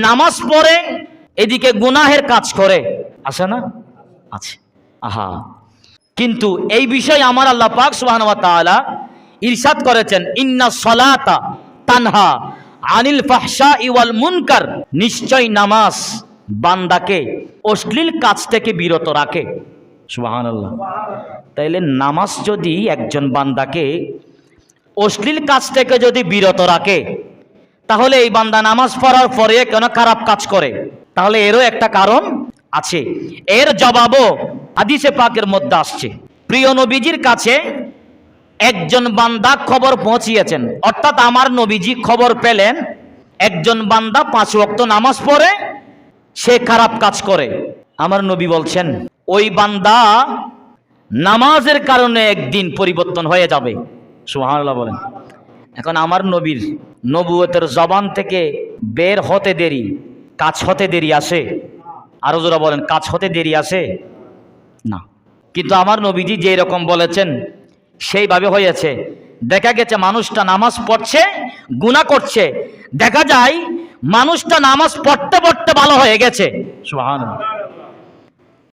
নামাজ পড়ে এদিকে গুনাহের কাজ করে, আছে না? আছে। আহা, কিন্তু এই বিষয়ে আমার আল্লাহ পাক সুবহানাহু ওয়া তাআলা ইরশাদ করেছেন, ইন্না সলাতা তানহা আনিল ফাহশাই ওয়াল মুনকার, নিশ্চয় নামাজ বান্দাকে অশ্লীল কাজ থেকে বিরত রাখে। সুবহানাল্লাহ। তাইলে নামাজ যদি একজন বান্দাকে অশ্লীল কাজ থেকে যদি বিরত রাখে, তাহলে এই বান্দা নামাজ পড়ার পরে কেন খারাপ কাজ করে? তাহলে এরও একটা কারণ আছে। এর জবাবও হাদিসে পাকের মধ্যে আসছে। প্রিয় নবীজির কাছে একজন বান্দা খবর পৌঁছিয়েছেন, অর্থাৎ আমার নবীজি খবর পেলেন একজন বান্দা 5 ওয়াক্ত নামাজ পড়ে সে খারাপ কাজ করে। আমার নবী বলছেন ওই বান্দা নামাজের কারণে একদিন পরিবর্তন হয়ে যাবে। সুবহানাল্লাহ বলেন। এখন আমার নবীর নবুয়তের জবান থেকে বের হতে দেরি, কাজ হতে দেরি আসে? আরো জোরা বলেন, কাজ হতে দেরি আসে না। কিন্তু আমার নবীজি যে রকম বলেছেন সেইভাবে হয়েছে। দেখা গেছে মানুষটা নামাজ পড়ছে, গুনাহ করছে, দেখা যায় মানুষটা নামাজ পড়তে পড়তে ভালো হয়ে গেছে। সুবহানাল্লাহ।